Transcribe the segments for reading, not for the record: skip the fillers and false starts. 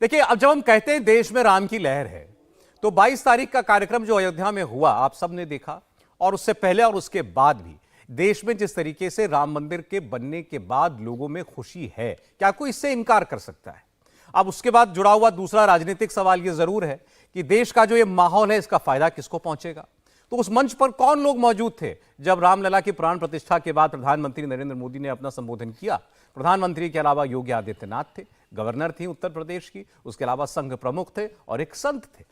देखिए, अब जब हम कहते हैं देश में राम की लहर है, तो 22 तारीख का कार्यक्रम जो अयोध्या में हुआ आप सबने देखा, और उससे पहले और उसके बाद भी देश में जिस तरीके से राम मंदिर के बनने के बाद लोगों में खुशी है, क्या कोई इससे इनकार कर सकता है? अब उसके बाद जुड़ा हुआ दूसरा राजनीतिक सवाल यह जरूर है कि देश का जो ये माहौल है, इसका फायदा किसको पहुंचेगा? तो उस मंच पर कौन लोग मौजूद थे जब रामलला की प्राण प्रतिष्ठा के बाद प्रधानमंत्री नरेंद्र मोदी ने अपना संबोधन किया? प्रधानमंत्री के अलावा योगी आदित्यनाथ थे, गवर्नर थी उत्तर प्रदेश की, उसके अलावा संघ प्रमुख थे और एक संत थे।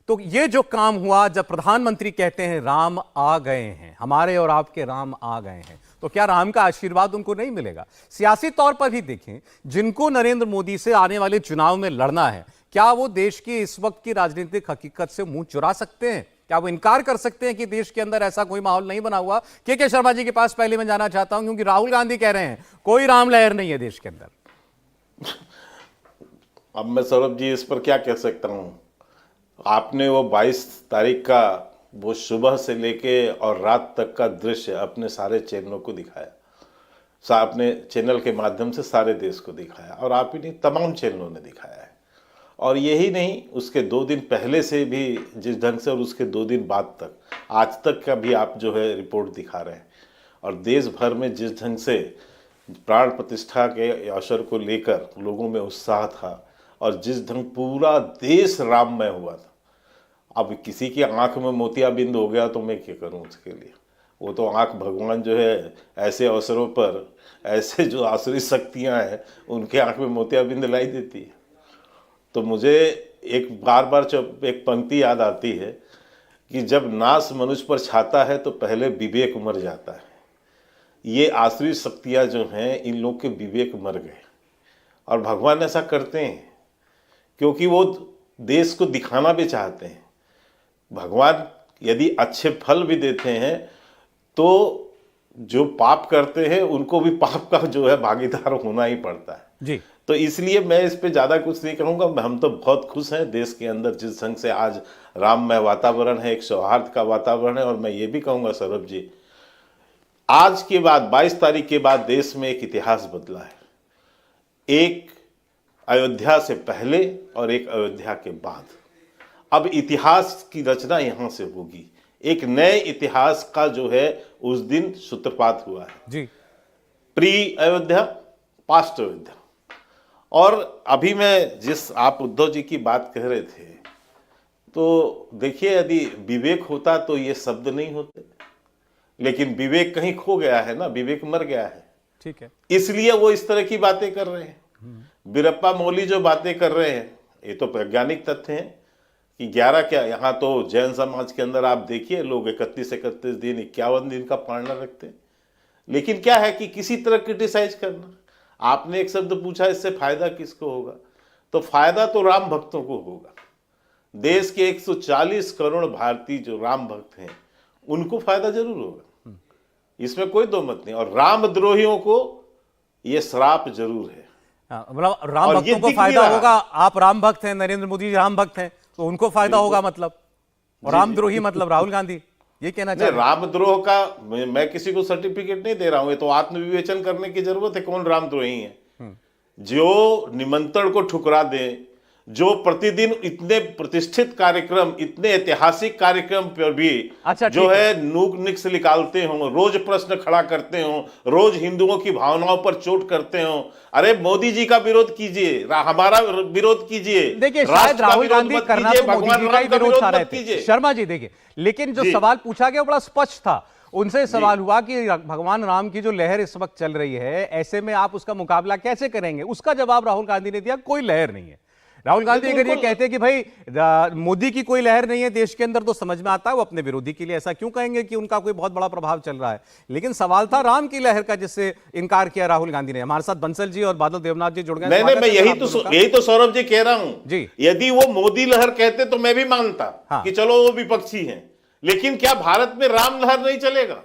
तो ये जो काम हुआ, जब प्रधानमंत्री कहते हैं राम आ गए हैं, हमारे और आपके राम आ गए हैं, तो क्या राम का आशीर्वाद उनको नहीं मिलेगा? सियासी तौर पर भी देखें, जिनको नरेंद्र मोदी से आने वाले चुनाव में लड़ना है, क्या वो देश की इस वक्त की राजनीतिक हकीकत से मुंह चुरा सकते हैं? क्या वो इनकार कर सकते हैं कि देश के अंदर ऐसा कोई माहौल नहीं बना हुआ? के शर्मा जी के पास पहले मैं जाना चाहता हूं, क्योंकि राहुल गांधी कह रहे हैं कोई राम लहर नहीं है देश के अंदर। अब मैं सौरभ जी इस पर क्या कह सकता हूं? आपने वो 22 तारीख का वो सुबह से लेके और रात तक का दृश्य अपने सारे चैनलों को दिखाया, अपने चैनल के माध्यम से सारे देश को दिखाया, और आप ही नहीं तमाम चैनलों ने दिखाया है। और यही नहीं, उसके 2 दिन पहले से भी जिस ढंग से, और उसके 2 दिन बाद तक, आज तक का भी आप जो है रिपोर्ट दिखा रहे हैं, और देश भर में जिस ढंग से प्राण प्रतिष्ठा के अवसर को लेकर लोगों में उत्साह था, और जिस ढंग पूरा देश राममय हुआ था। अब किसी की आंख में मोतियाबिंद हो गया तो मैं क्या करूं उसके लिए? वो तो आंख भगवान जो है ऐसे अवसरों पर, ऐसे जो आसुरी शक्तियां हैं, उनके आंख में मोतियाबिंद लाई देती है। तो मुझे एक बार एक पंक्ति याद आती है कि जब नाश मनुष्य पर छाता है तो पहले विवेक मर जाता है। ये आसुरी शक्तियां जो हैं, इन लोग के विवेक मर गए, और भगवान ऐसा करते हैं क्योंकि वो देश को दिखाना भी चाहते हैं। भगवान यदि अच्छे फल भी देते हैं तो जो पाप करते हैं उनको भी पाप का जो है भागीदार होना ही पड़ता है जी। तो इसलिए मैं इस पे ज़्यादा कुछ नहीं कहूँगा। हम तो बहुत खुश हैं देश के अंदर जिस ढंग से आज राममय वातावरण है, एक सौहार्द का वातावरण है। और मैं ये भी कहूँगा सौरभ जी, आज के बाद 22 तारीख के बाद देश में एक इतिहास बदला है, एक अयोध्या से पहले और एक अयोध्या के बाद। अब इतिहास की रचना यहाँ से होगी, एक नए इतिहास का जो है उस दिन सूत्रपात हुआ है जी। Pre Ayodhya, past Ayodhya. और अभी मैं जिस आप उद्धव जी की बात कह रहे थे, तो देखिए यदि विवेक होता तो ये शब्द नहीं होते, लेकिन विवेक कहीं खो गया है ना, विवेक मर गया है। ठीक है, इसलिए वो इस तरह की बातें कर रहे हैं। वीरप्पा मोइली जो बातें कर रहे हैं, ये तो वैज्ञानिक तथ्य हैं कि 11 क्या, यहाँ तो जैन समाज के अंदर आप देखिए लोग 31 दिन 51 दिन का पालना रखते हैं। लेकिन क्या है कि किसी तरह क्रिटिसाइज करना। आपने एक शब्द पूछा इससे फायदा किसको होगा, तो फायदा तो राम भक्तों को होगा। देश के 140 करोड़ भारतीय जो राम भक्त हैं उनको फायदा जरूर होगा, इसमें कोई दो मत नहीं। और रामद्रोहियों को ये श्राप जरूर है। मतलब राम भक्तों को फायदा होगा। आप राम भक्त हैं, नरेंद्र मोदी जी राम भक्त हैं, तो उनको फायदा होगा मतलब। और रामद्रोही मतलब राहुल गांधी, ये कहना चाहिए। रामद्रोह का मैं किसी को सर्टिफिकेट नहीं दे रहा हूं, ये तो आत्मविवेचन करने की जरूरत है कौन रामद्रोही है। जो निमंत्रण को ठुकरा दे, जो प्रतिदिन इतने प्रतिष्ठित कार्यक्रम, इतने ऐतिहासिक कार्यक्रम पर भी जो है नूक निक्स निकालते हो, रोज प्रश्न खड़ा करते हो, रोज हिंदुओं की भावनाओं पर चोट करते हो। अरे मोदी जी का विरोध कीजिए, हमारा विरोध कीजिए। देखिए, शायद राहुल गांधी करना तो मोदी जी का ही विरोध कर रहे थे, शर्मा जी। देखिए, लेकिन जो सवाल पूछा गया बड़ा स्पष्ट था। उनसे सवाल हुआ कि भगवान राम की जो लहर इस वक्त चल रही है, ऐसे में आप उसका मुकाबला कैसे करेंगे? उसका जवाब राहुल गांधी ने दिया, कोई लहर नहीं है। राहुल गांधी अगर ये कहते हैं कि भाई मोदी की कोई लहर नहीं है देश के अंदर, तो समझ में आता है वो अपने विरोधी के लिए ऐसा क्यों कहेंगे कि उनका कोई बहुत बड़ा प्रभाव चल रहा है। लेकिन सवाल था राम की लहर का, जिससे इनकार किया राहुल गांधी ने। हमारे साथ बंसल जी और बादल देवनाथ जी जुड़ गए। नहीं, मैं यही तो सौरभ जी कह रहा हूं जी। यदि वो मोदी लहर कहते तो मैं भी मानता कि चलो वो विपक्षी हैं, लेकिन क्या भारत में राम लहर नहीं चलेगा?